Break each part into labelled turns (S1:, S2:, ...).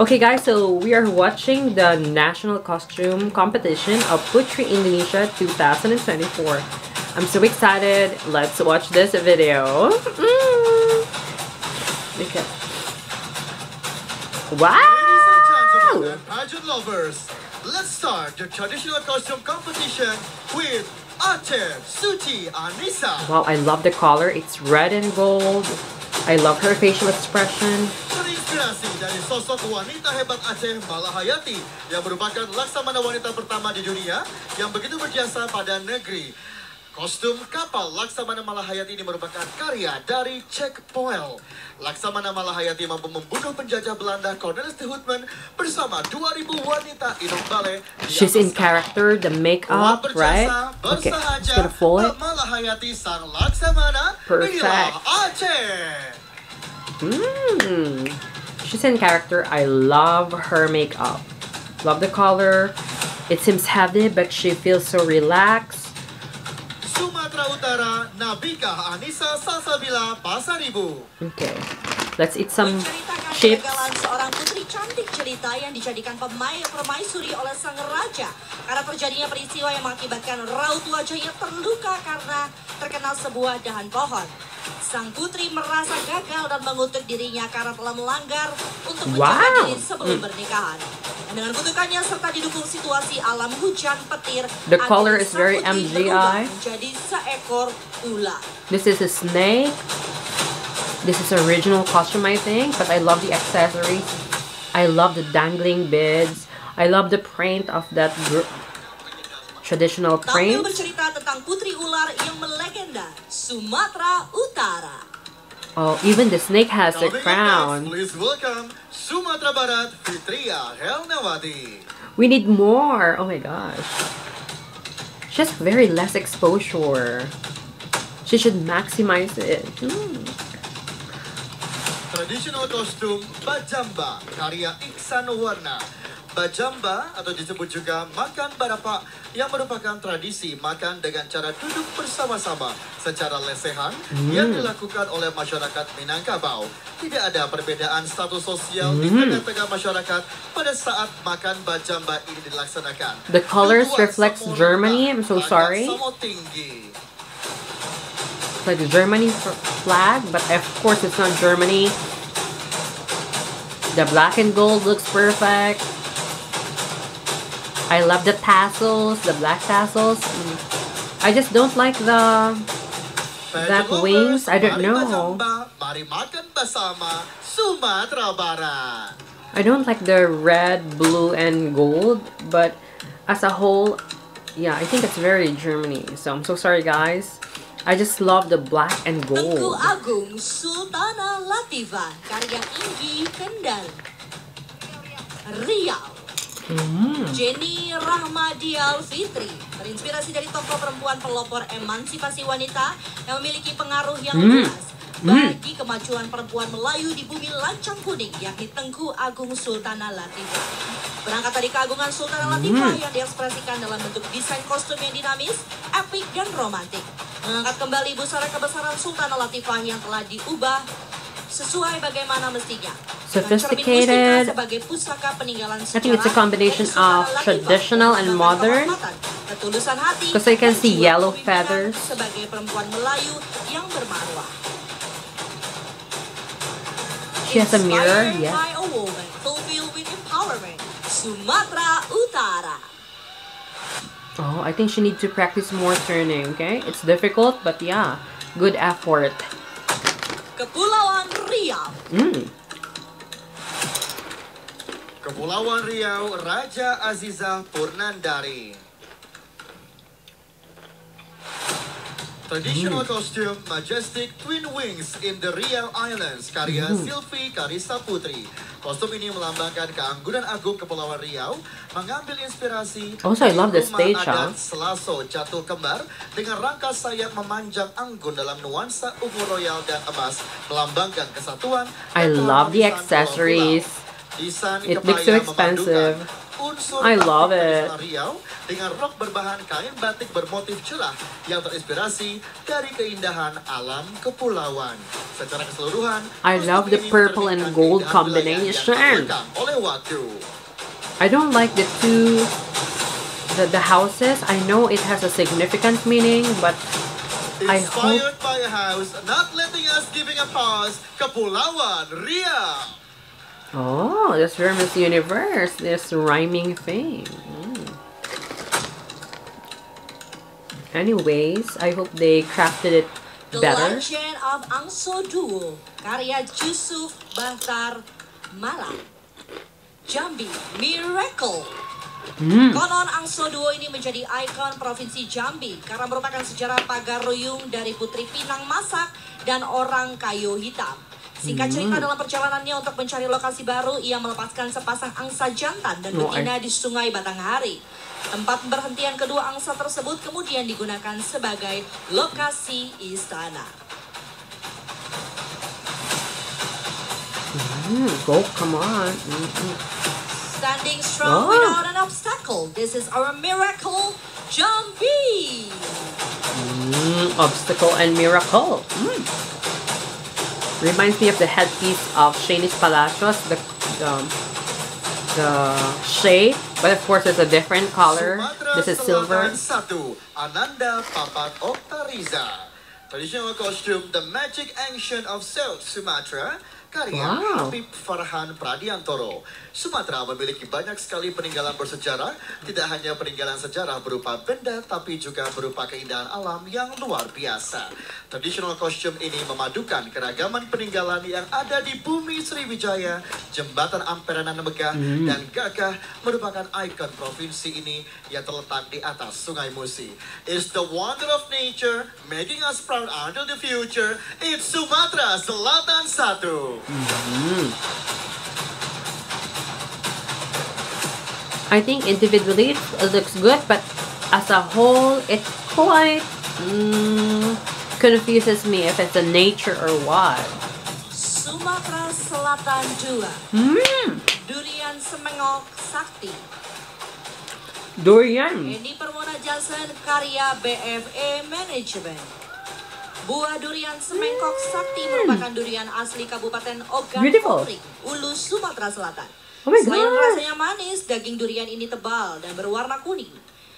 S1: Okay guys, so we are watching the national costume competition of Putri Indonesia 2024. I'm so excited. Let's watch this video. Okay. Wow!
S2: Ladies and gentlemen, pageant lovers, let's start the traditional costume competition with Aceh Suci Anissa.
S1: Wow, I love the color. It's red and gold. I love her facial expression.
S2: Terinspirasi dari sosok wanita hebat Aceh Malahayati yang merupakan laksamana wanita pertama di dunia yang begitu berjasa pada negeri. Kostum kapal Laksamana Malahayati ini merupakan karya dari Jack Poel. Laksamana Malahayati mampu membunuh penjajah Belanda Cornelis de Houtman bersama 2.000 wanita Inung Balai.
S1: She's in character, the makeup, right? Okay, just gonna fold it.
S2: Malahayati sang Laksamana.
S1: Perfect.
S2: Aceh.
S1: She's in character. I love her makeup. Love the color. It seems heavy, but she feels so relaxed.
S2: Sumatera Utara, Nabika Anissa Salsabila Pasaribu.
S1: Okay, let's eat some chips.
S3: Seorang putri cantik cerita yang dijadikan permaisuri oleh sang raja karena terjadinya peristiwa yang mengakibatkan raut wajahnya terluka karena terkena sebuah dahan pohon. Sang putri merasa gagal dan mengutuk dirinya karena telah melanggar untuk menjaga diri sebelum pernikahan. Dan dengan kutukannya serta didukung situasi alam hujan petir,
S1: the color is very MGI.
S3: Menjadi seekor ular.
S1: This is a snake. This is original costume, I think, but I love the accessories. I love the dangling beads. I love the print of that traditional print.
S3: Tampil bercerita tentang putri ular yang melegenda Sumatera Utara.
S1: Oh, even the snake has a crown.
S2: Please welcome Sumatera Barat Fitria Helnawati.
S1: We need more. Oh my gosh. She has very less exposure. She should maximize it.
S2: Traditional costume Bajamba karya Iksan Warna. Bajamba atau disebut juga makan barapa yang merupakan tradisi makan dengan cara duduk bersama-sama secara lesehan yang dilakukan oleh masyarakat Minangkabau. Tidak ada perbedaan status sosial di tengah-tengah masyarakat pada saat makan bajamba ini dilaksanakan.
S1: The colors reflects Germany. I'm so sorry. It's like the Germany flag, but of course it's not Germany. The black and gold looks perfect. I love the tassels, the black tassels. I just don't like the that wings. I don't know. I don't like the red, blue, and gold, but as a whole, yeah, I think it's very Germany. So I'm so sorry, guys. I just love the black and gold.
S3: Tengku Agung Sultana Latifah karya Inggi Kendal. Riau. Jenny Rahmadial Fitri terinspirasi dari tokoh perempuan pelopor emansipasi wanita yang memiliki pengaruh yang luas bagi kemajuan perempuan Melayu di bumi lancang kuning, yakni Tengku Agung Sultana Latifah. Berangkat dari keagungan Sultana Latifah yang diekspresikan dalam bentuk desain kostum yang dinamis, epik, dan romantik, mengangkat kembali busana kebesaran Sultana Latifah yang telah diubah sesuai bagaimana mestinya.
S1: Sophisticated. I think it's a combination of traditional and modern. Because I can see yellow feathers.
S3: Sebagai perempuan Melayu yang bermarwah.
S1: She has a mirror,
S3: yes. By a woman fulfilled with empowerment, Sumatera Utara.
S1: Oh, I think she needs to practice more turning, okay? It's difficult, but yeah, good effort.
S3: Kepulauan Riau.
S2: Kepulauan Riau, Raja Azizah Purnandari. Traditional costume Majestic Twin Wings in the Riau Islands karya Sylvie Karissa Putri. Kostum ini melambangkan keanggunan agung Kepulauan Riau, mengambil inspirasi
S1: also, I love the stage,
S2: Selaso jatuh kembar dengan rangka sayap memanjang anggun dalam nuansa ungu royal dan emas, melambangkan kesatuan.
S1: I love the accessories. It looks so expensive.
S2: unsur
S1: I love
S2: batik
S1: it.
S2: tradisional Riau dengan rok berbahan kain batik bermotif cerah yang terinspirasi dari keindahan alam kepulauan. Secara keseluruhan,
S1: I
S2: kostum
S1: love the
S2: ini
S1: purple and
S2: mencerminkan
S1: gold
S2: keindahan wilayah yang
S1: combination.
S2: terlekang oleh waktu.
S1: I don't like the houses. I know it has a significant meaning, but I hope.
S2: Inspired by a house, not letting us giving a pause, Kepulauan Riau.
S1: Oh, this from Miss Universe. This rhyming thing. Anyways, I hope they crafted it
S3: The
S1: better.
S3: Legend of Angso Duo, karya Yusuf Bahtar Malang. Jambi Miracle. Konon Angso Duo ini menjadi ikon Provinsi Jambi karena merupakan sejarah pagar ruyung dari Putri Pinang Masak dan orang kayu hitam. Singkat cerita, dalam perjalanannya untuk mencari lokasi baru, ia melepaskan sepasang angsa jantan dan betina di Sungai Batanghari. Tempat berhentian kedua angsa tersebut kemudian digunakan sebagai lokasi istana.
S1: Go, come on.
S3: Standing strong without an obstacle. This is our miracle, Jambi.
S1: Obstacle and miracle. Reminds me of the headpiece of Shanice Palacios, the shape, but of course it's a different color.
S2: Sumatera
S1: This is silver.
S2: Selatan 1, Ananda Papat Oktariza. Traditional costume, The Magic Ancient of South Sumatra, karya
S1: Wow.
S2: Habib Farhan Pradiantoro. Sumatera memiliki banyak sekali peninggalan bersejarah, tidak hanya peninggalan sejarah berupa benda, tapi juga berupa keindahan alam yang luar biasa. Traditional costume ini memadukan keragaman peninggalan yang ada di bumi Sriwijaya, Jembatan Amperanan Megah, dan Gagah merupakan ikon provinsi ini yang terletak di atas Sungai Musi. It's the wonder of nature, making us proud until the future. It's Sumatera Selatan 1.
S1: I think individually it looks good, but as a whole, it quite confuses me if it's a nature or what.
S3: Sumatera Selatan 2. Durian Semengok Sakti.
S1: Durian.
S3: Ini Permona Jason karya BFE Management. Buah durian semengkok sakti merupakan durian asli Kabupaten Ogan
S1: Beautiful.
S3: Komering, Ulu, Sumatera Selatan.
S1: Oh my
S3: Selain
S1: God.
S3: rasanya manis, daging durian ini tebal dan berwarna kuning.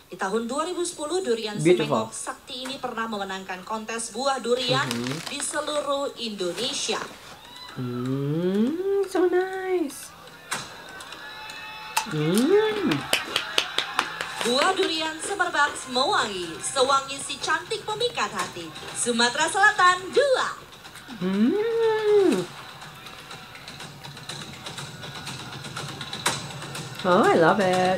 S3: Di tahun 2010, durian
S1: Beautiful.
S3: semengkok sakti ini pernah memenangkan kontes buah durian di seluruh Indonesia.
S1: So nice.
S3: Buah durian semerbak mewangi, sewangi si cantik pemikat hati. Sumatera Selatan 2.
S1: Oh, I love it.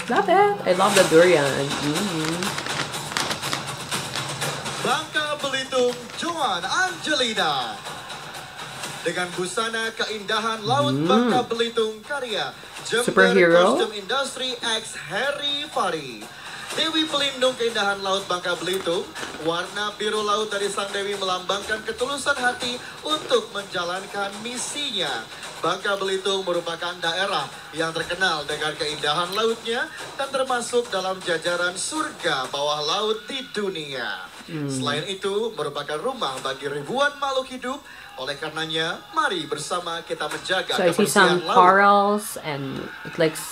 S1: Love it. I love the durian.
S2: Bangka Belitung, Joan Angelina. Dengan busana keindahan Laut Bangka Belitung karya Jember
S1: Superhero.
S2: Costume Industry X Harry Fari. Dewi pelindung keindahan Laut Bangka Belitung, warna biru laut dari Sang Dewi melambangkan ketulusan hati untuk menjalankan misinya. Bangka Belitung merupakan daerah yang terkenal dengan keindahan lautnya dan termasuk dalam jajaran surga bawah laut di dunia. Selain itu, merupakan rumah bagi ribuan makhluk hidup. Oleh karenanya, mari bersama kita menjaga
S1: So I see
S2: kebersihan
S1: some
S2: laut.
S1: corals and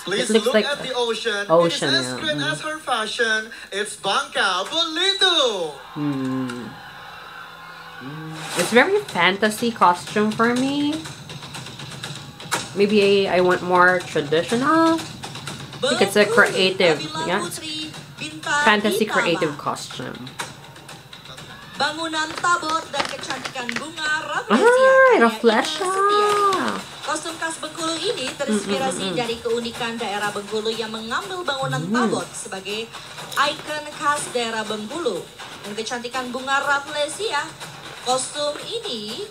S2: Please
S1: it looks
S2: look
S1: like
S2: at the ocean.
S1: ocean,
S2: It is as
S1: yeah.
S2: great as her fashion. It's Bangka Belitung.
S1: It's very fantasy costume for me. Maybe I want more traditional. I think it's a creative, yeah, fantasy creative costume.
S3: Bangunan tabot dan kecantikan bunga Rafflesia.
S1: Rafflesia.
S3: Kostum khas Bengkulu ini terinspirasi dari keunikan daerah Bengkulu yang mengambil bangunan tabot sebagai ikon khas daerah Bengkulu. Dan kecantikan bunga Rafflesia, kostum ini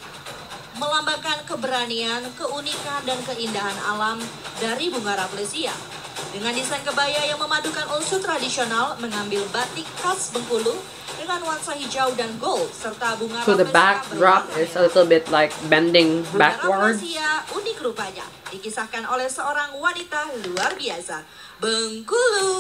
S3: melambangkan keberanian, keunikan, dan keindahan alam dari bunga Rafflesia. Dengan desain kebaya yang memadukan unsur tradisional, mengambil batik khas Bengkulu, dengan nuansa hijau dan gold serta bunga
S1: So the
S3: rafflesia
S1: backdrop
S3: berwarna
S1: is a little bit like bending
S3: bunga
S1: backwards.
S3: rafflesia unik rupanya, dikisahkan oleh seorang wanita luar biasa, Bengkulu.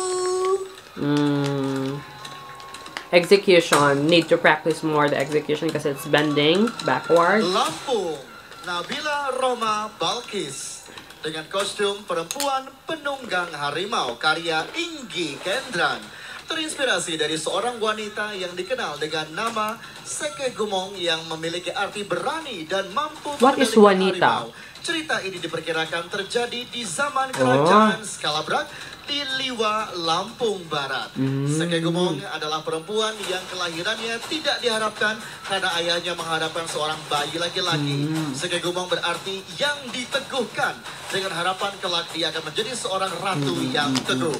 S1: Execution, need to practice more the execution because it's bending backwards.
S2: Lampung, Nabila Roma Balkis dengan kostum perempuan penunggang harimau karya Inggi Kendran, terinspirasi dari seorang wanita yang dikenal dengan nama Seke Gumong yang memiliki arti berani dan mampu
S1: What is
S2: mengendalikan
S1: wanita?
S2: harimau. Cerita ini diperkirakan terjadi di zaman kerajaan Skalabrak di Liwa, Lampung Barat. Seke Gumong adalah perempuan yang kelahirannya tidak diharapkan karena ayahnya mengharapkan seorang bayi laki-laki. Seke Gumong berarti yang diteguhkan, dengan harapan kelak dia akan menjadi seorang ratu yang teguh.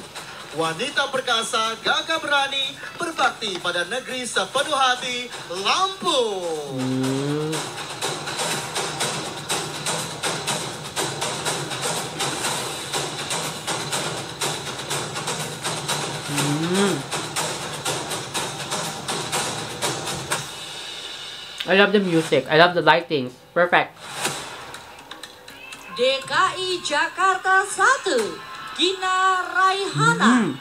S2: Wanita perkasa, gagah berani, berbakti pada negeri sepenuh hati, Lampung.
S1: I love the music. I love the lighting. Perfect.
S3: DKI Jakarta 1, Gina Raihana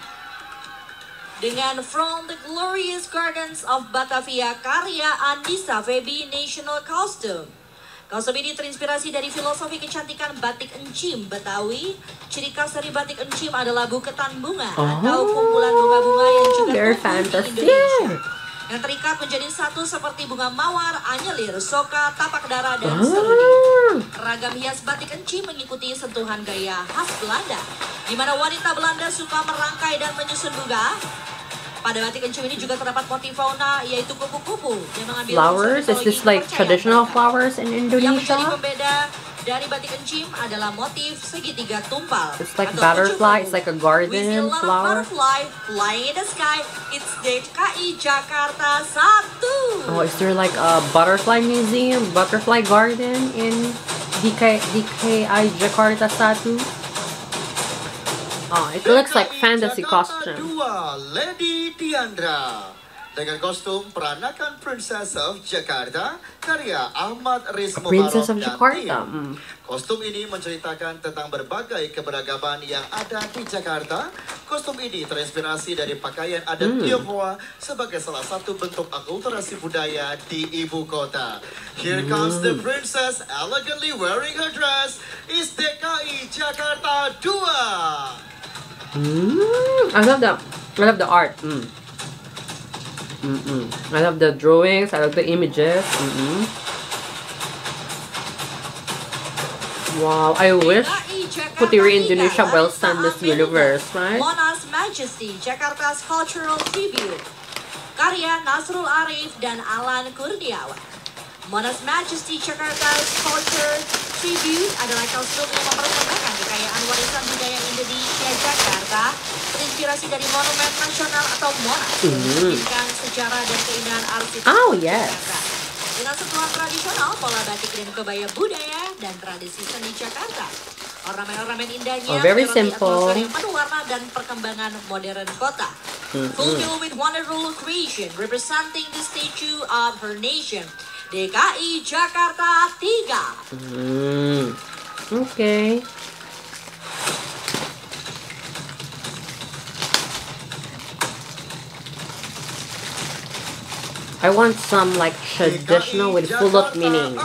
S3: dengan From the Glorious Gardens of Batavia karya Andisa Febi National Costume. Kostum ini terinspirasi dari filosofi kecantikan batik encim Betawi. Ciri khas dari batik encim adalah buketan bunga atau kumpulan bunga-bunga yang juga
S1: Very
S3: tumbuh di
S1: fantastic.
S3: Indonesia, yang terikat menjadi satu seperti bunga mawar, anyelir, soka, tapak dara, dan seruni. Ragam hias batik encim mengikuti sentuhan gaya khas Belanda, di mana wanita Belanda suka merangkai dan menyusun bunga. Pada batik encim ini juga terdapat motif fauna, yaitu kupu-kupu yang mengambil
S1: Flowers? Is this like traditional flowers in
S3: Yang menjadi
S1: Indonesia?
S3: pembeda dari batik encim adalah motif segitiga tumpal.
S1: It's like
S3: atau
S1: butterfly.
S3: kucu-kucu.
S1: It's like a
S3: We see a
S1: garden
S3: lot of
S1: flower.
S3: butterfly flying in the sky. It's DKI Jakarta 1.
S1: Oh, is there like a butterfly museum, butterfly garden in DKI Jakarta 1? Oh, it looks like
S2: DKI
S1: fantasy
S2: Jakarta
S1: costume.
S2: 2, Lady Diandra dengan kostum peranakan Princess of Jakarta karya Ahmad Riz
S1: Princess of
S2: Mubarak dan
S1: Jakarta.
S2: tim. Kostum ini menceritakan tentang berbagai keberagaman yang ada di Jakarta. Kostum ini terinspirasi dari pakaian adat Tionghoa sebagai salah satu bentuk akulturasi budaya di ibu kota. Here comes the princess elegantly wearing her dress. Is DKI Jakarta 2.
S1: I love the art. I love the drawings. I love the images. Wow, I wish
S3: DKI Jakarta
S1: Putri
S3: 3,
S1: Indonesia will
S3: Larissa
S1: stand this
S3: Amelia,
S1: universe, right?
S3: Monas Majesty, Jakarta's Cultural Tribute, karya Nasrul Arif dan Alan Kurniawan. Monas Majesty Jakarta's Culture Tribute adalah kostum yang mempersembahkan kekayaan warisan budaya Indonesia Jakarta, terinspirasi dari Monumen Nasional atau Monas, yang memungkinkan sejarah dan keindahan arsitektur
S1: Oh, yes.
S3: Jakarta. Dengan sentuhan tradisional, pola batik dan kebaya budaya dan tradisi seni Jakarta. Ornamen-ornamen indahnya
S1: very
S3: menyoroti
S1: simple.
S3: atmosfer yang penuh warna dan perkembangan modern kota. Fulfilled with wonderful creation representing the statue of her nation. DKI Jakarta 3.
S1: Okay. I want some like traditional with full of meaning.
S2: 4,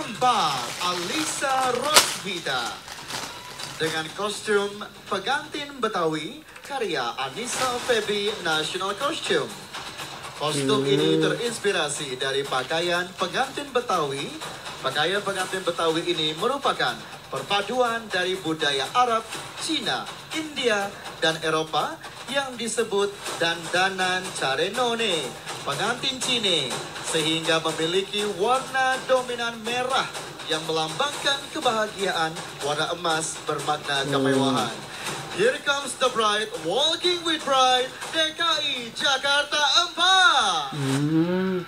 S2: Alisa Rosvita dengan kostum pengantin Betawi karya Anissa Febi National Costume. Kostum ini terinspirasi dari pakaian pengantin Betawi. Pakaian pengantin Betawi ini merupakan perpaduan dari budaya Arab, Cina, India, dan Eropa yang disebut dandanan carenone, pengantin Cine, sehingga memiliki warna dominan merah yang melambangkan kebahagiaan, warna emas bermakna kemewahan. Here comes the bride, walking with pride, DKI Jakarta 4.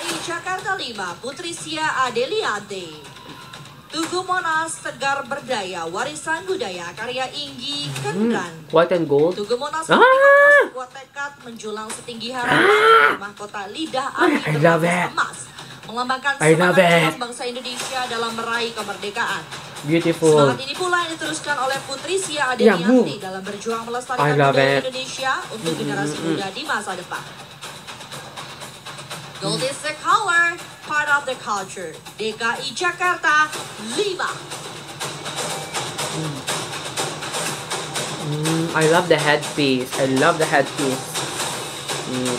S3: DKI Jakarta 5, Putrisya Adeliante. Tugu Monas Tegar Berdaya, Warisan Budaya, karya Inggi Kendran.
S1: White and gold.
S3: Tugu Monas buat tekad menjulang setinggi
S1: Ah!
S3: harapan, mahkota lidah api
S1: I love
S3: berlapis
S1: it.
S3: emas, melambangkan
S1: I love
S3: semangat
S1: it.
S3: bangsa Indonesia dalam meraih kemerdekaan.
S1: Beautiful.
S3: Semangat ini pula yang diteruskan oleh Putrisya
S1: Ya, Bu.
S3: Adelianti dalam berjuang
S1: I
S3: melestarikan
S1: love
S3: budaya
S1: it.
S3: Indonesia untuk generasi muda di masa depan. Gold is the color, part of the culture. DKI Jakarta 5.
S1: I love the headpiece. I love the headpiece.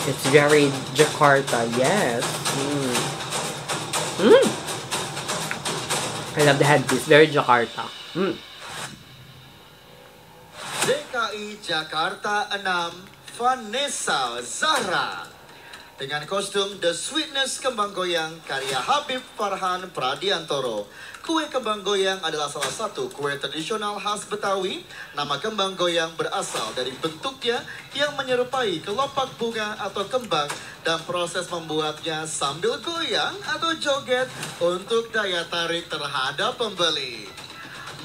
S1: It's very Jakarta. Yes. I love the headpiece. Very Jakarta.
S2: DKI Jakarta 6, Vanessa Zahra. Dengan kostum The Sweetness Kembang Goyang karya Habib Farhan Pradiantoro. Kue kembang goyang adalah salah satu kue tradisional khas Betawi. Nama kembang goyang berasal dari bentuknya yang menyerupai kelopak bunga atau kembang dan proses membuatnya sambil goyang atau joget untuk daya tarik terhadap pembeli.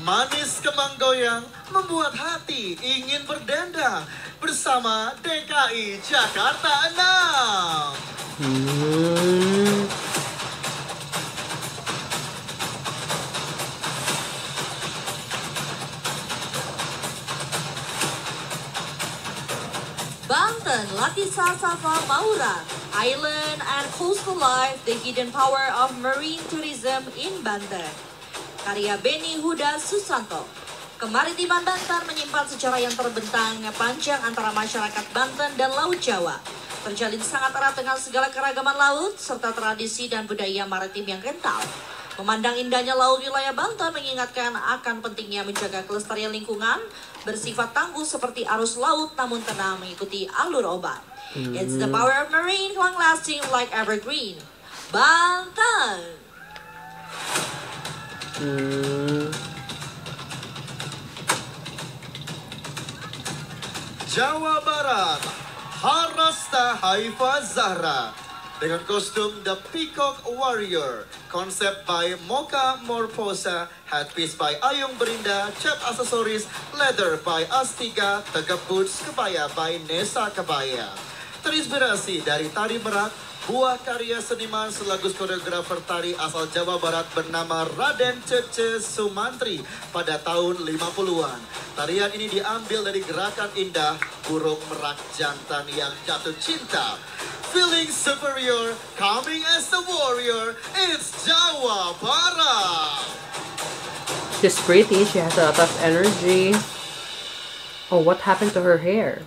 S2: Manis kembang goyang membuat hati ingin berdendang bersama DKI Jakarta 6.
S3: Banten, Latisa Safa Maura. Island and Coastal Life, the hidden power of marine tourism in Banten. Karya Beni Huda Susanto. Kemaritiman Banten menyimpan sejarah yang terbentang panjang antara masyarakat Banten dan Laut Jawa. Terjalin sangat erat dengan segala keragaman laut serta tradisi dan budaya maritim yang kental. Memandang indahnya laut wilayah Banten mengingatkan akan pentingnya menjaga kelestarian lingkungan, bersifat tangguh seperti arus laut namun tenang mengikuti alur obat. It's the power of marine, long lasting like evergreen. Banten.
S2: Jawa Barat, Harasta Haifa Zahra. Dengan kostum The Peacock Warrior. Konsep by Mocha Morposa. Headpiece by Ayung Berinda. Cat Accessories. Leather by Astiga. Tegap Boots Kebaya by Nesa Kebaya. Terinspirasi dari tari merak, buah karya seniman sekaligus koreografer tari asal Jawa Barat bernama Raden Cece Sumantri pada tahun 50-an. Tarian ini diambil dari gerakan indah burung merak jantan yang jatuh cinta. Feeling superior, coming as a warrior, it's Jawa Barat.
S1: She's pretty. She has a lot of energy. Oh, what happened to her hair?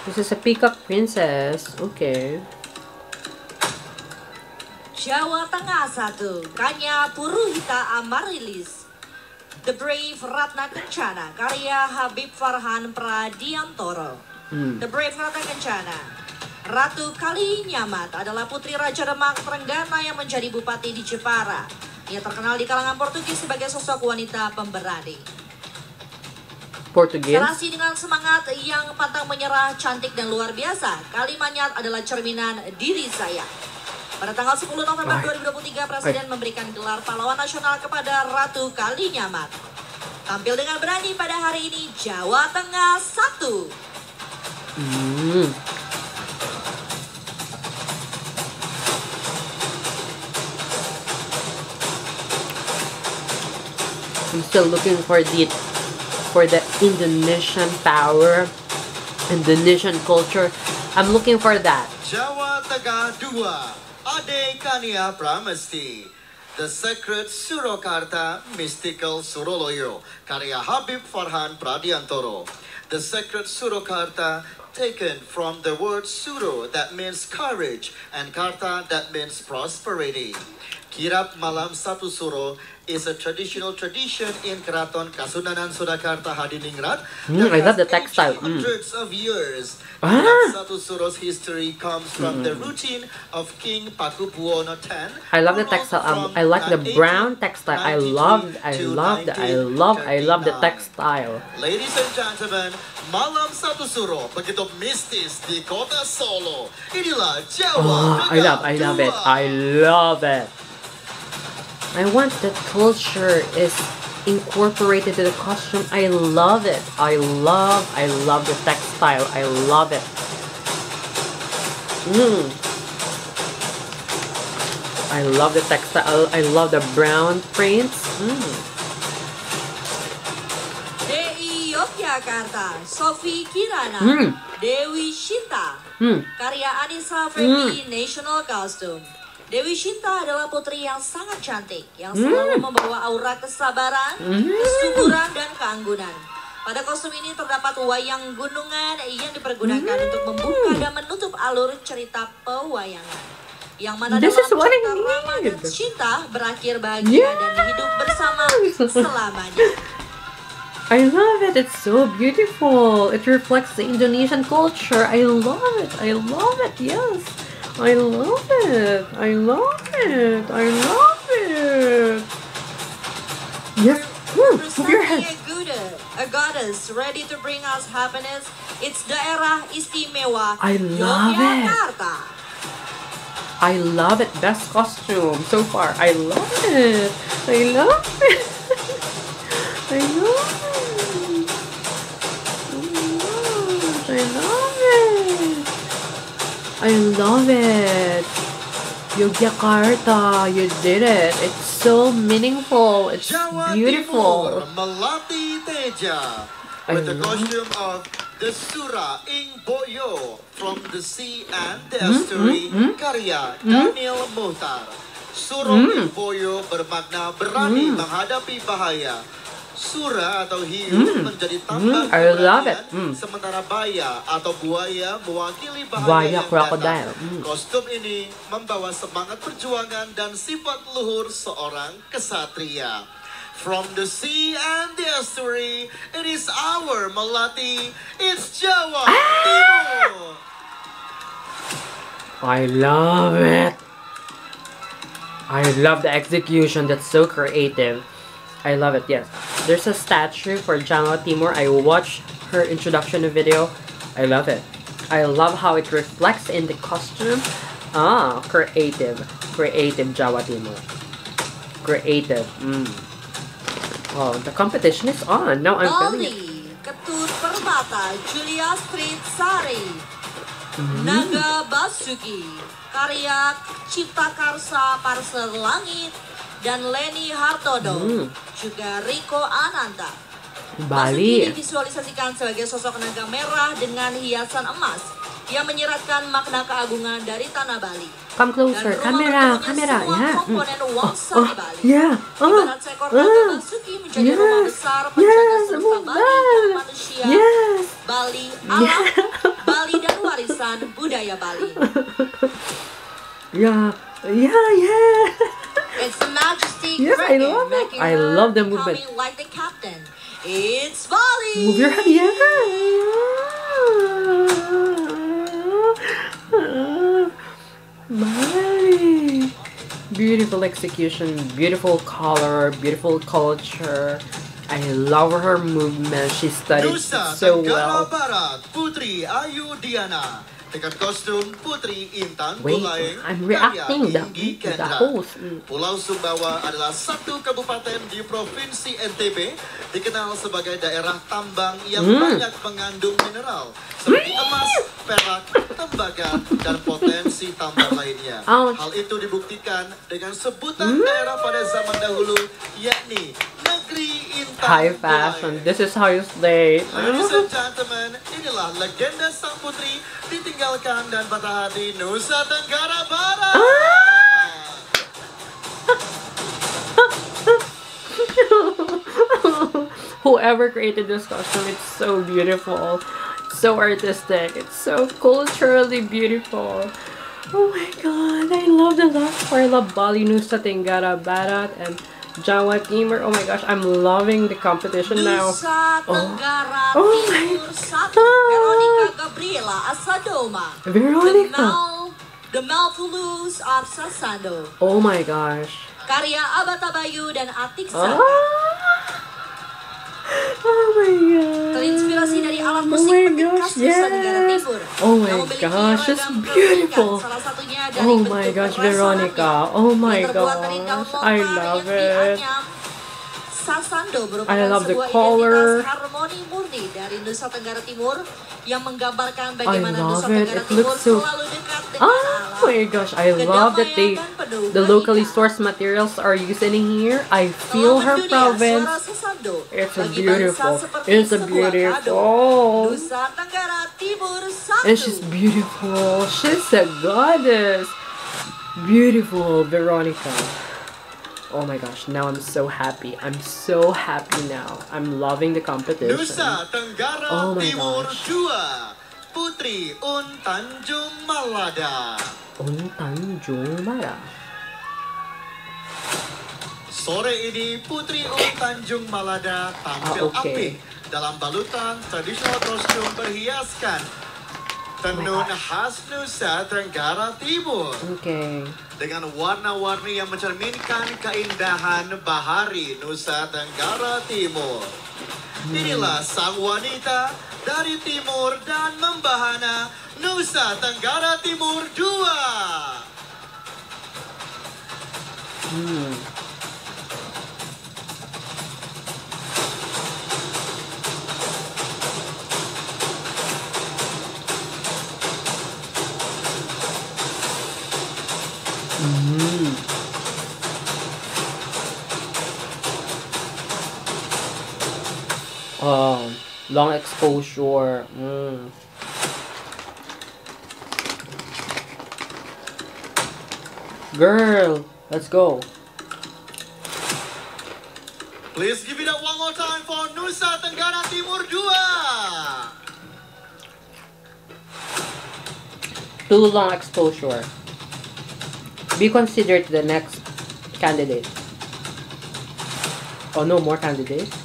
S1: This is a peacock princess. Okay.
S3: Jawa Tengah 1, Kanya Puruhita Amarilis. The Brave Ratna Kencana, karya Habib Farhan Pradiantoro. The Brave Ratna Kencana. Ratu Kalinyamat adalah putri Raja Demak Trenggana yang menjadi bupati di Jepara. Ia terkenal di kalangan Portugis sebagai sosok wanita pemberani.
S1: Portuguese.
S3: Serasi dengan semangat yang pantang menyerah, cantik dan luar biasa, Kalimanyat adalah cerminan diri saya. Pada tanggal 10 November 2023, Presiden memberikan gelar pahlawan nasional kepada Ratu Kalinyamat. Tampil dengan berani pada hari ini, Jawa Tengah 1.
S1: I'm still looking for the Indonesian power, Indonesian culture. I'm looking for that.
S2: Jawa Tengah 2, Ade Kania Pramesti. The Sacred Surakarta Mystical Suroloyo, karya Habib Farhan Pradiantoro. The Sacred Surakarta taken from the word Suro that means courage and Karta that means prosperity. Kirap Malam Satu Suro is a traditional tradition in Keraton Kasunanan Surakarta Hadiningrat.
S1: I love the textile.
S2: Hundreds of years.
S1: Ah.
S2: Satu Suro's history comes from the routine of King Pakubuwono X.
S1: I love the textile. I like the brown textile. I love the textile.
S2: Ladies and gentlemen, Malam Satu Suro begitu mistis di kota Solo. Inilah Jawa
S1: Oh, I love it.
S2: Dua.
S1: I love it. I want that culture is incorporated to the costume. I love it. I love the textile. I love it. I love the textile. I love the brown prints.
S3: DI Yogyakarta, Sofi Kirana, Dewi Shinta, karya Anissa Fendi, National Costume. Dewi Shinta adalah putri yang sangat cantik, yang selalu membawa aura kesabaran, kesuburan, dan keanggunan. Pada kostum ini terdapat wayang gunungan yang dipergunakan untuk membuka dan menutup alur cerita pewayangan. Yang mana
S1: This
S3: dalam
S1: is what I
S3: cerita Rama dan
S1: need.
S3: Shinta berakhir bahagia dan hidup bersama selamanya.
S1: I love it. It's so beautiful. It reflects the Indonesian culture. I love it. I love it. Yes. I love it. I love it. I love it. Yes. Move your head.
S3: Presenting a goddess ready to bring us happiness. It's Daerah Istimewa
S1: I love it.
S3: Yogyakarta.
S1: I love it. Best costume so far. I love it. I love it. I love it. I love it. I love it. Yogyakarta, you did it. It's so meaningful. It's
S2: Jawa Timur,
S1: beautiful.
S2: Melati Teja with the costume of the Sura Ing Boyo from the sea and the estuary, karya Daniel Muhtar. Sura Ing Boyo bermakna berani menghadapi bahaya. Sura atau hiu menjadi tambang
S1: I love it.
S2: keberanian, sementara baya atau buaya mewakili bahaya
S1: Buaya,
S2: yang
S1: crocodile.
S2: datang. Kostum ini membawa semangat perjuangan dan sifat luhur seorang kesatria. From the sea and the estuary, it is our Melati. It's Jawa Timur.
S1: I love it. I love the execution. That's so creative. I love it, yes. There's a statue for Jawa Timur. I watched her introduction video. I love it. I love how it reflects in the costume. Ah, creative. Creative Jawa Timur. Creative. Oh, the competition is on. Now I'm feeling it.
S3: Bali, Ketut Permata, Julia Street Sari, Naga Basuki, karya Cipta Karsa Parcel Langit, dan Leni Hartodo, juga Riko Ananta. Basuki
S1: Bali.
S3: divisualisasikan sebagai sosok naga merah dengan hiasan emas yang menyiratkan makna keagungan dari tanah Bali.
S1: Come closer.
S3: Dan rumah
S1: Kamera,
S3: bertemunya
S1: kamera.
S3: semua
S1: Yeah.
S3: komponen wangsa di Bali.
S1: Yeah.
S3: Ibarat seekor naga Basuki menjadi rumah besar penjaga semesta Bali dan manusia.
S1: Yes.
S3: Bali alam, Bali dan warisan budaya Bali.
S1: Yeah. Yeah.
S3: It's the majesty
S1: Yes, I
S3: cricket,
S1: love it.
S3: making
S1: I
S3: her
S1: love the movement.
S3: becoming like the captain. It's Bali.
S1: Move your head. Yeah. Bali. Beautiful execution, beautiful color, beautiful culture. I love her movement. She studied
S2: Nusa
S1: so
S2: Tenggara
S1: well.
S2: Barat, Putri Ayu Diana dengan kostum Putri Intan
S1: Wait,
S2: Bulaeng,
S1: I'm
S2: karya
S1: reacting
S2: Inggi
S1: the
S2: Kendra.
S1: host.
S2: Pulau Sumbawa adalah satu kabupaten di provinsi NTB, dikenal sebagai daerah tambang yang banyak mengandung mineral seperti emas, perak, tembaga, dan potensi tambang lainnya.
S1: Ouch.
S2: Hal itu dibuktikan dengan sebutan daerah pada zaman dahulu, yakni Negeri Intan
S1: High fashion.
S2: Bulaeng.
S1: This is how you slay.
S2: Ladies and gentlemen, inilah legenda sang putri ditinggalkan dan patah hati Nusa Tenggara Barat.
S1: Whoever created this costume, it's so beautiful, so artistic, it's so culturally beautiful. Oh my god, I love the last part. I love Bali, Nusa Tenggara Barat, and Jawa Timur. Oh my gosh, I'm loving the competition now.
S3: Nusa Tenggara
S1: Oh my
S3: Timur 1, Veronica Gabriela Asadoma.
S1: Veronica.
S3: The Malpulus of Sasando.
S1: Oh my gosh.
S3: Karya Abatabayu dan Atik
S1: Ah.
S3: Saka.
S1: Oh my god.
S3: Terinspirasi terinspirasi dari alat musik
S1: my
S3: petik
S1: gosh,
S3: khas Nusa Tenggara
S1: yes.
S3: Timur.
S1: Oh my
S3: yang memiliki
S1: gosh, that's
S3: ragam
S1: beautiful.
S3: keunikan, salah satunya dari
S1: Oh
S3: bentuk
S1: my gosh,
S3: restorannya
S1: Veronica. Oh my
S3: yang terbuat dari daun
S1: gosh,
S3: lontar
S1: I
S3: yang
S1: love it.
S3: dianyam. Sasando merupakan
S1: I love the
S3: sebuah
S1: color.
S3: identitas harmoni murni dari Nusa Tenggara Timur yang menggambarkan
S1: I
S3: bagaimana Nusa
S1: love it.
S3: Tenggara
S1: It
S3: Timur
S1: looks so.
S3: selalu dekat dengan
S1: Oh
S3: alam.
S1: my gosh, I love that the locally sourced materials are used in here. I feel her province. It's a beautiful. It's a beautiful.
S3: Nusa Tenggara Timur satu.
S1: And she's beautiful. She's a goddess. Beautiful, Veronica. Oh my gosh, now I'm so happy. I'm so happy now. I'm loving the competition.
S2: Nusa Tenggara
S1: Oh my
S2: Timur
S1: gosh.
S2: 2, Putri Un Tanjung Malada.
S1: Tanjung Mara.
S2: Sore ini Putri Un Tanjung Malada tampil
S1: okay.
S2: apik dalam balutan tradisional kostum berhiaskan tenun khas Nusa Tenggara Timur.
S1: Okay.
S2: Dengan warna-warni yang mencerminkan keindahan bahari Nusa Tenggara Timur. Inilah sang wanita dari timur dan membahana Nusa Tenggara Timur 2.
S1: Long exposure. Girl, let's go.
S2: Please give it up one more time for Nusa Tenggara Timur 2.
S1: Too long exposure. Be considered the next candidate. Oh no, more candidates.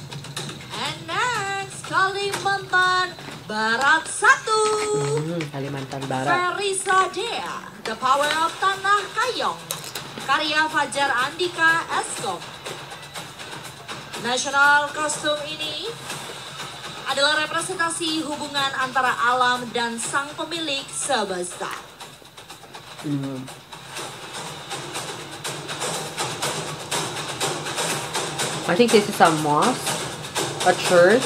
S3: And next, Kalimantan Barat 1.
S1: Kalimantan Barat.
S3: Ferisa Dea, The Power of Tanah Kayong. Karya Fajar Andika Eskom. National costume ini adalah representasi hubungan antara alam dan sang pemilik semesta.
S1: I think this is a mosque, a church,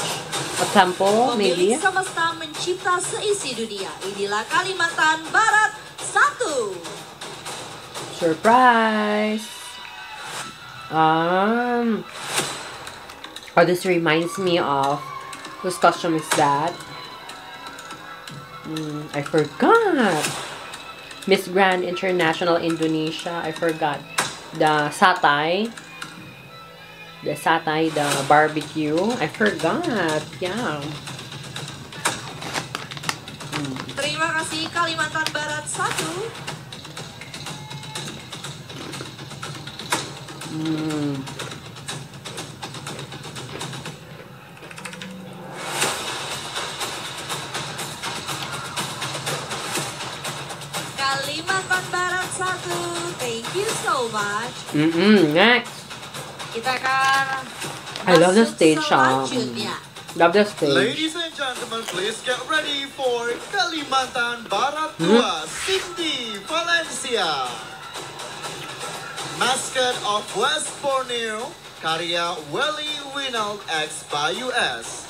S1: a temple, maybe.
S3: Pemilik semesta mencipta seisi dunia. Inilah Kalimantan Barat 1.
S1: Surprise! Oh, this reminds me of whose costume is that? I forgot. Miss Grand International Indonesia. I forgot. The satay. The satay, the barbecue. I forgot. Yeah.
S3: Terima kasih Kalimantan Barat 1. Kalimantan Barat 1. Thank you so much.
S1: Next.
S3: Kita akan
S1: I love the
S3: masuk
S1: stage,
S3: selanjutnya.
S1: Love the stage.
S2: Ladies and gentlemen, please get ready for Kalimantan Barat 2, Cindy Valencia. Mascot of West Borneo, karya Welly Winald X Bayu S.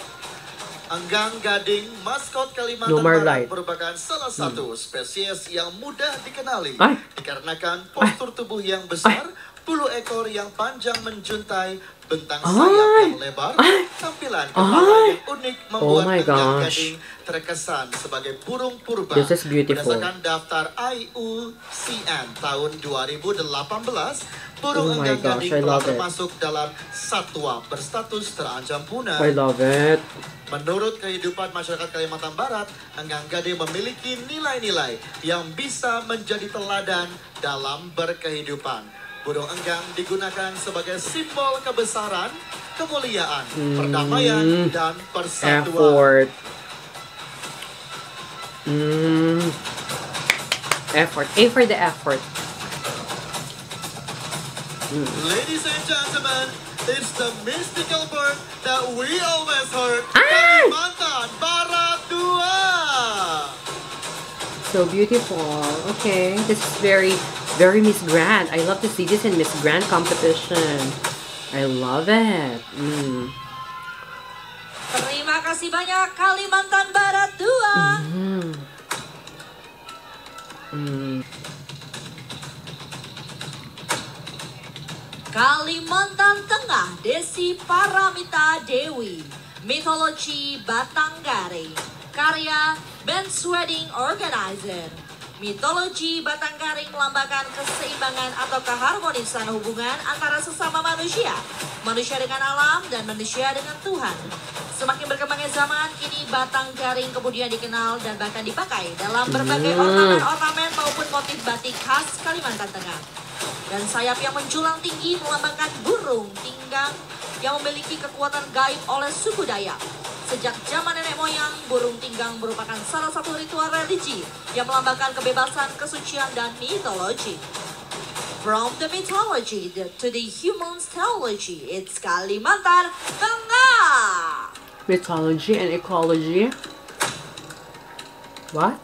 S2: Enggang gading maskot Kalimantan
S1: No more
S2: Barat
S1: light.
S2: merupakan salah satu spesies yang mudah dikenali
S1: Ay.
S2: dikarenakan postur tubuh yang besar, bulu ekor yang panjang menjuntai, bentang sayap yang lebar, tampilan kepala yang unik membuat
S1: my
S2: enggang
S1: gosh.
S2: gading terkesan sebagai burung purba.
S1: This is beautiful.
S2: Berdasarkan daftar IUCN tahun 2018, burung
S1: Oh my
S2: enggang
S1: gosh,
S2: gading
S1: I
S2: telah
S1: love it.
S2: termasuk dalam satwa berstatus terancam punah.
S1: I love it.
S2: Menurut kehidupan masyarakat Kalimantan Barat, enggang gading memiliki nilai-nilai yang bisa menjadi teladan dalam berkehidupan. Burung enggang digunakan sebagai simbol kebesaran, kemuliaan, perdamaian, dan persatuan.
S1: Effort. Effort. A for the effort.
S2: Ladies and gentlemen, It's the mystical bird that we always heard.
S1: Ah!
S2: Kalimantan Barat 2.
S1: So beautiful. Okay, this is very, very Miss Grand. I love to see this in Miss Grand competition. I love it.
S3: Terima kasih banyak Kalimantan Barat 2. Kalimantan Tengah, Desi Paramita Dewi. Mitologi Batanggari, karya Ben's Wedding Organizer. Mitologi Batanggari melambangkan keseimbangan atau keharmonisan hubungan antara sesama manusia, manusia dengan alam, dan manusia dengan Tuhan. Semakin berkembangnya zaman, kini batang garing kemudian dikenal dan bahkan dipakai dalam berbagai ornamen-ornamen maupun motif batik khas Kalimantan Tengah. Dan sayap yang menjulang tinggi melambangkan burung tinggang yang memiliki kekuatan gaib oleh suku Dayak. Sejak zaman nenek moyang, burung tinggang merupakan salah satu ritual religi yang melambangkan kebebasan, kesucian, dan mitologi. From the mythology to the human theology, it's Kalimantan Tengah.
S1: Mythology and ecology. What?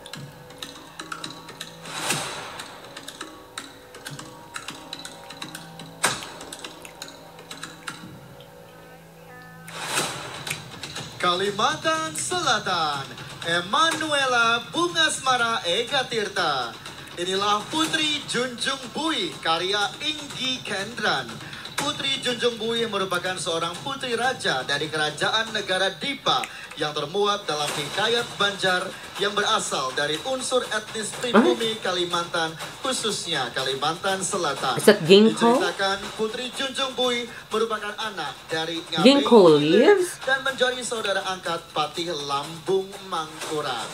S2: Kalimantan Selatan, Emanuela Bungasmara Ega Tirta. Inilah Putri Junjung Bui, karya Inggi Kendran. Putri Junjung Bui merupakan seorang putri raja dari kerajaan negara Dipa yang termuat dalam hikayat Banjar yang berasal dari unsur etnis pribumi Kalimantan, khususnya Kalimantan Selatan.
S1: Is that ginkgo?
S2: Diceritakan Putri Junjung Bui merupakan anak dari
S1: Ginkgo leaves?
S2: dan menjadi saudara angkat Patih Lambung Mangkurat.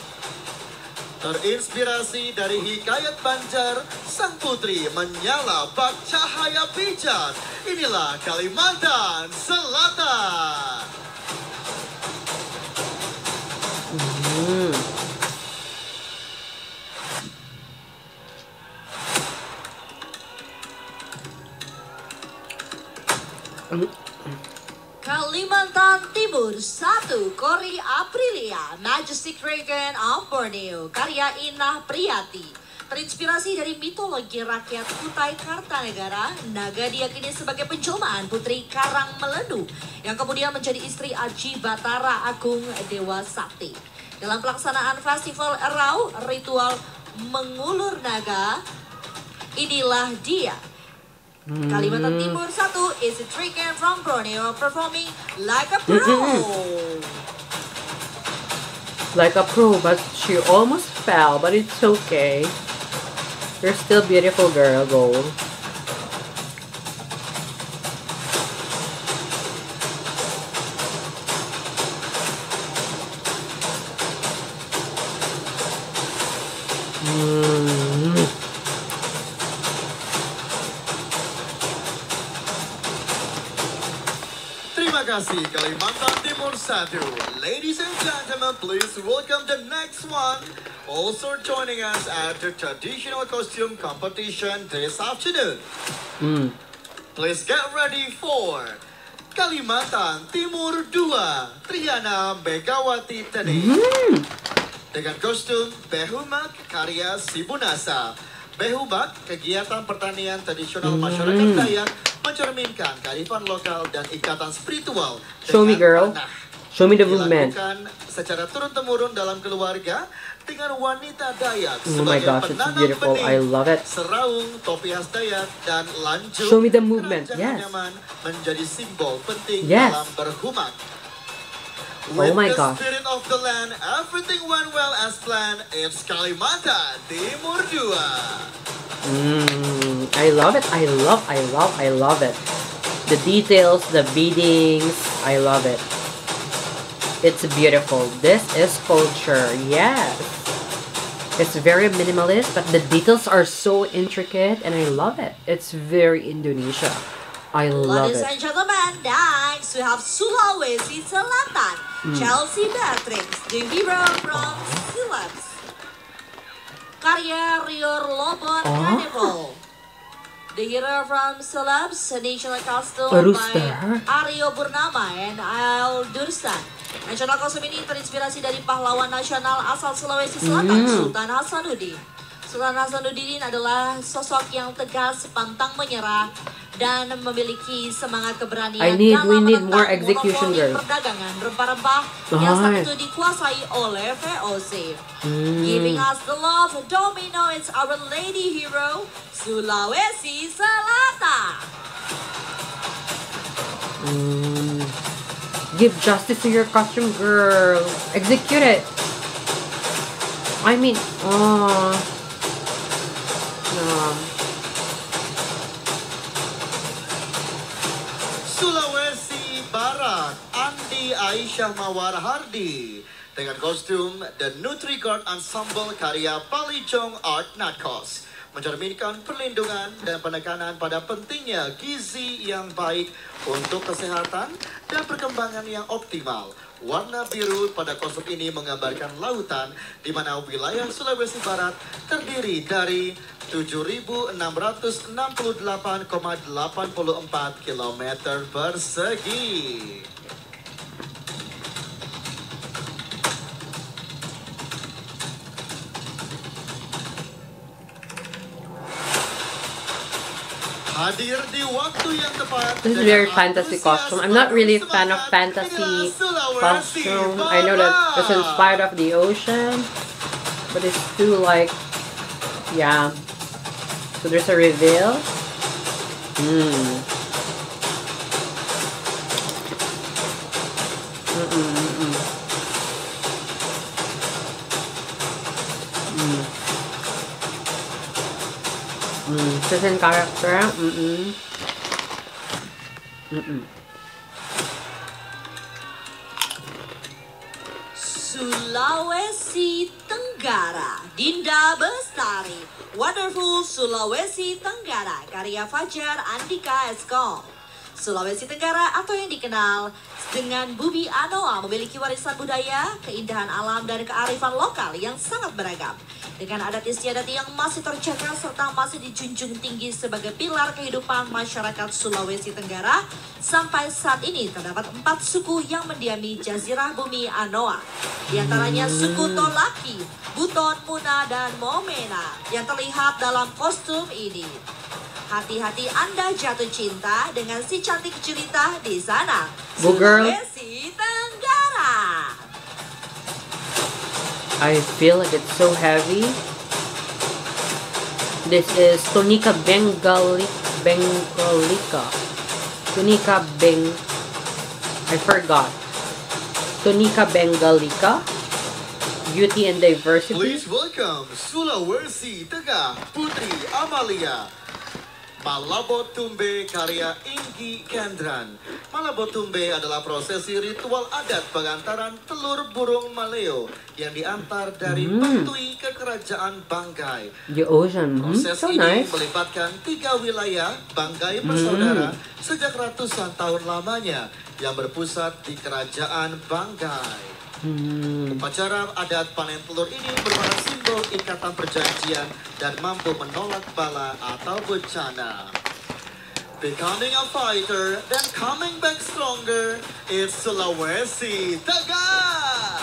S2: Terinspirasi dari hikayat Banjar, sang putri menyala bak cahaya pijat. Inilah Kalimantan Selatan.
S3: Kalimantan Timur 1, Kori Aprilia, Majestic Dragon of Borneo, karya Inah Priyati. Terinspirasi dari mitologi rakyat Kutai Kartanegara, naga diyakini sebagai penjelmaan Putri Karang Melendu yang kemudian menjadi istri Aji Batara Agung Dewa Sakti. Dalam pelaksanaan festival Erau, ritual mengulur naga, inilah dia. Kalimantan Timur 1 is a dragon from Borneo performing like a pro.
S1: Like a pro, but she almost fell, but it's okay. You're still beautiful, girl. Go.
S2: Terima kasih Kalimantan Timur 1. Ladies and gentlemen, please welcome the next one. Also joining us at the traditional costume competition this afternoon. Please get ready for Kalimantan Timur 2, Triana Megawati Teni. Dengan kostum Behumak karya Sibunasa. Behumak, kegiatan pertanian tradisional masyarakat Dayak, mencerminkan kearifan lokal dan ikatan spiritual.
S1: Show me, girl.
S2: Tanah.
S1: Show me the movement.
S2: Dilakukan secara turun-temurun dalam keluarga dengan wanita Dayak
S1: Oh my
S2: sebagai
S1: gosh, it's
S2: penanam
S1: beautiful.
S2: benih,
S1: I love it.
S2: seraung, topi khas Dayak, dan lanjut.
S1: Show me the movement.
S2: Keranjang
S1: Yes.
S2: nyaman menjadi simbol penting
S1: Yes.
S2: dalam berhumak.
S1: Oh my
S2: With the
S1: gosh.
S2: spirit of the land, everything went well as planned. It's Kalimantan Timur 2.
S1: I love it. I love it. The details, the beadings, I love it. It's beautiful. This is culture. Yes. It's very minimalist, but the details are so intricate and I love it. It's very Indonesia. I love
S3: Ladies
S1: it.
S3: and gentlemen, next we have Sulawesi Selatan, Chelsea Beatrix, the hero from Silat. Karya Rior Lobon Carnival. The hero from Celebs, national costume
S1: Rooster.
S3: by Aryo Purnama and Al Dursan. National costume ini terinspirasi dari pahlawan nasional asal Sulawesi Selatan, Sultan Hasanuddin. Sultan Hasanuddin adalah sosok yang tegas, pantang menyerah, dan memiliki semangat keberanian
S1: we need
S3: dalam
S1: more
S3: menentang
S1: execution,
S3: monopoli
S1: girl.
S3: perdagangan rempah-rempah yang saat itu dikuasai oleh VOC. Giving us the love, Domino is our lady hero, Sulawesi Selatan.
S1: Give justice to your costume, girl. Execute it. I mean, no.
S2: Sulawesi Barat, Andi Aisyah Mawar Hardi dengan kostum The Nutriguard Ensemble karya Palijong Art Natkos mencerminkan perlindungan dan penekanan pada pentingnya gizi yang baik untuk kesehatan dan perkembangan yang optimal. Warna biru pada kostum ini menggambarkan lautan di mana wilayah Sulawesi Barat terdiri dari 7.668,84 km persegi. Hadir di waktu yang tepat.
S1: This is very fantasy costume. I'm not really a fan of fantasy costume. I know that it's inspired of the ocean, but it's too like, yeah. So there's a reveal. Certain character.
S3: Sulawesi Tenggara, Dinda Bestari, Wonderful Sulawesi Tenggara, karya Fajar Andika Eskom. Sulawesi Tenggara atau yang dikenal dengan Bumi Anoa memiliki warisan budaya, keindahan alam, dan kearifan lokal yang sangat beragam. Dengan adat istiadat yang masih terjaga serta masih dijunjung tinggi sebagai pilar kehidupan masyarakat Sulawesi Tenggara, sampai saat ini terdapat 4 suku yang mendiami Jazirah Bumi Anoa. Di antaranya suku Tolaki, Buton, Muna, dan Momena yang terlihat dalam kostum ini. Hati-hati Anda jatuh cinta dengan si cantik jelita di sana, Sulawesi Tenggara.
S1: I feel like it's so heavy. This is Tunika Bengalica. I forgot. Tunika Bengalica. Beauty and Diversity.
S2: Please welcome Sulawesi Tengah Putri Amalia. Malabotumbe karya Inggi Kendran. Malabotumbe adalah prosesi ritual adat pengantaran telur burung maleo yang diantar dari Betui ke kerajaan Banggai.
S1: The ocean.
S2: Proses
S1: So
S2: ini
S1: nice.
S2: melibatkan 3 wilayah Banggai bersaudara sejak ratusan tahun lamanya yang berpusat di kerajaan Banggai. Upacara adat panen telur ini merupakan simbol ikatan perjanjian dan mampu menolak bala atau bencana. Becoming a fighter, then coming back stronger, it's Sulawesi Tengah!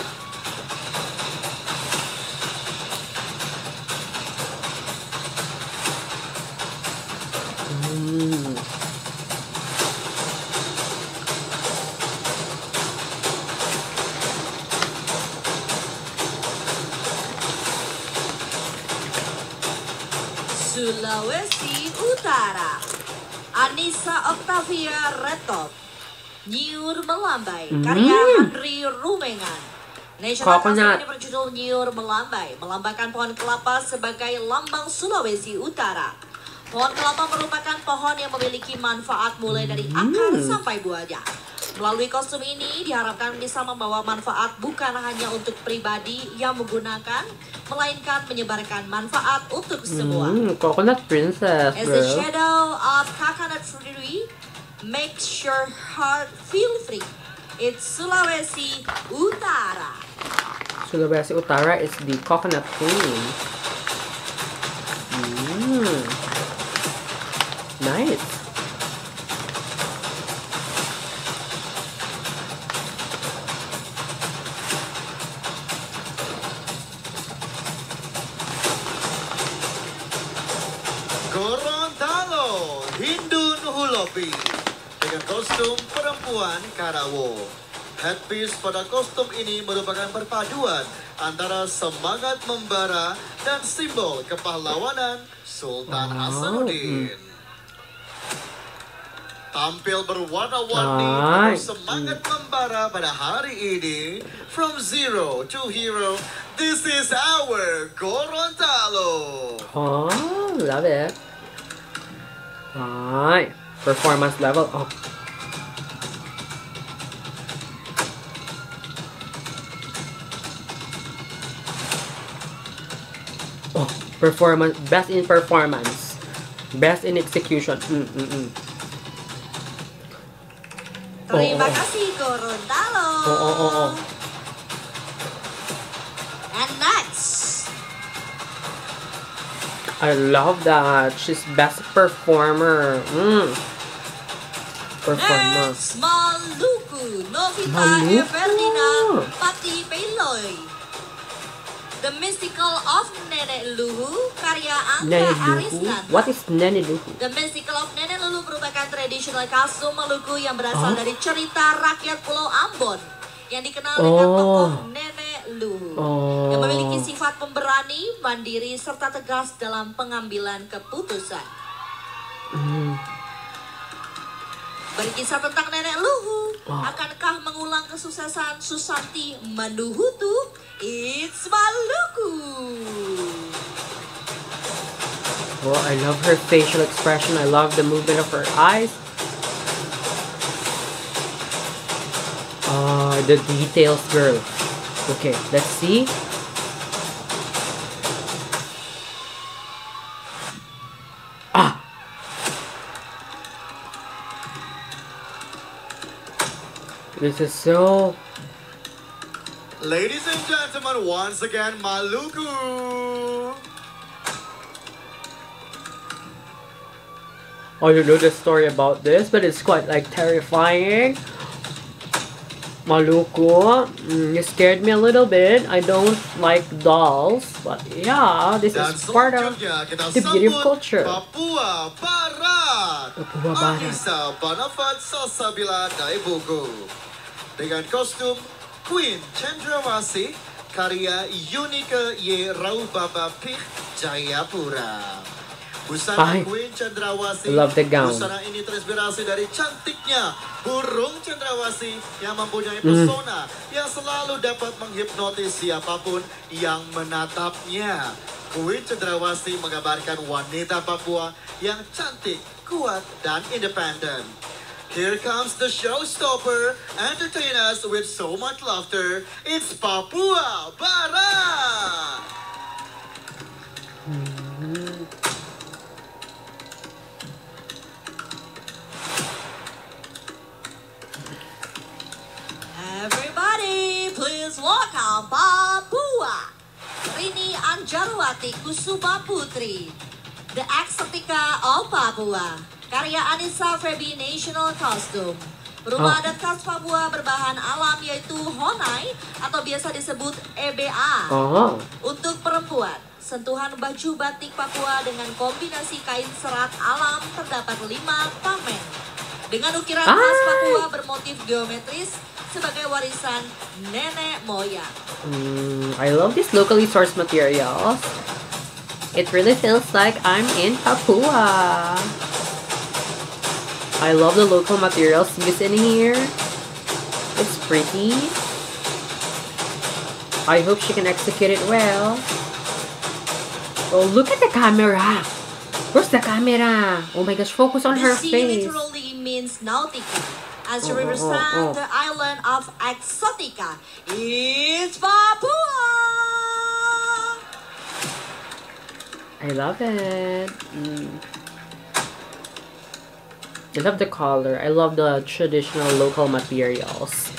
S3: Sulawesi Utara, Anissa Octavia Retop, Nyiur Melambai, karya Henry Rumengan. National Costume ini berjudul Nyiur Melambai, melambangkan pohon kelapa sebagai lambang Sulawesi Utara. Pohon kelapa merupakan pohon yang memiliki manfaat mulai dari akar sampai buahnya. Melalui kostum ini diharapkan bisa membawa manfaat bukan hanya untuk pribadi yang menggunakan, melainkan menyebarkan manfaat untuk semua.
S1: Coconut Princess,
S3: As the shadow of coconut tree makes your heart feel free. It's Sulawesi Utara.
S1: Sulawesi Utara is the coconut queen. Nice.
S2: Gorontalo, Hindun Hulopi dengan kostum perempuan Karawo. Headpiece pada kostum ini merupakan perpaduan antara semangat membara dan simbol kepahlawanan Sultan Hasanuddin. Tampil berwarna-warni penuh semangat membara pada hari ini. From zero to hero, this is our Gorontalo.
S1: Oh, love it. Alright. Performance level up. Oh, performance. Best in performance. Best in execution.
S3: Terima kasih Gorontalo. And next,
S1: I love that. She's best performer. Performer.
S3: next Maluku, Novita
S1: Maluku.
S3: Everdina Pati Peloy. The Mystical of Nenek Luhu, karya Angga
S1: Nenek Luhu.
S3: Arisnanda.
S1: What is Nenek Luhu?
S3: The Mystical of Nenek Luhu merupakan tradisional kostum Maluku yang berasal dari cerita rakyat Pulau Ambon yang dikenal dengan tokoh Nenek Luhu yang memiliki sifat pemberani, mandiri, serta tegas dalam pengambilan keputusan. Berkisah tentang Nenek Luhu, akankah mengulang kesuksesan Susanti Manuhutu? It's Maluku.
S1: Oh, I love her facial expression. I love the movement of her eyes. The details, girl. Okay, let's see. This is so...
S2: Ladies and gentlemen, once again, Maluku.
S1: I don't know the story about this, but it's quite like terrifying. Maluku, you scared me a little bit. I don't like dolls, but yeah, this
S2: Dan
S1: is part of
S2: selanjutnya kita
S1: the beauty of
S2: sambut
S1: culture.
S2: Papua Barat.
S1: Papua Barat.
S2: Anissa Banafat Salsabila Daibuku dengan kostum Queen Cendrawasih karya Yunike Y Raubaba Pih Jayapura. Busana Queen Cendrawasih.
S1: Love the gown.
S2: Busana ini terinspirasi dari cantiknya burung cendrawasih yang mempunyai pesona yang selalu dapat menghipnotis siapapun yang menatapnya. Queen Cendrawasih menggambarkan wanita Papua yang cantik, kuat, dan independen. Here comes the showstopper, entertain us with so much laughter. It's Papua Barat!
S3: Everybody, please welcome Papua. Rini Anjarwati Kusuma Putri, The Exotica of Papua, karya Anissa Febi National Costume. Rumah adat khas Papua berbahan alam yaitu honai atau biasa disebut EBA. Untuk perempuan, sentuhan baju batik Papua dengan kombinasi kain serat alam terdapat 5 pamen. Dengan ukiran khas Papua bermotif geometris sebagai warisan nenek moyang.
S1: I love these locally sourced materials. It really feels like I'm in Papua. I love the local materials used in here. It's pretty. I hope she can execute it well. Oh, look at the camera. Where's the camera? Oh my gosh, focus on her
S3: The sea
S1: face.
S3: literally means Nautica. As she represents the island of Exotica, it's Papua!
S1: I love it. I love the color. I love the traditional local materials.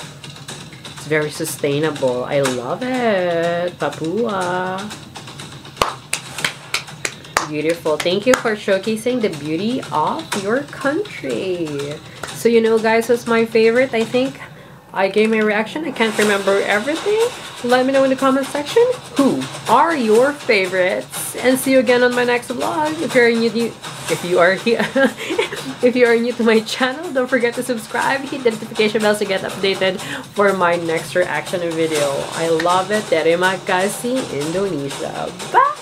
S1: It's very sustainable. I love it. Papua. beautiful. Thank you for showcasing the beauty of your country. So you know guys, what's my favorite? I think I gave my reaction. I can't remember everything. Let me know in the comment section who are your favorites. And see you again on my next vlog. If you are here if you are new to my channel, don't forget to subscribe, hit the notification bell to get updated for my next reaction video. I love it. Terima kasih, Indonesia. Bye!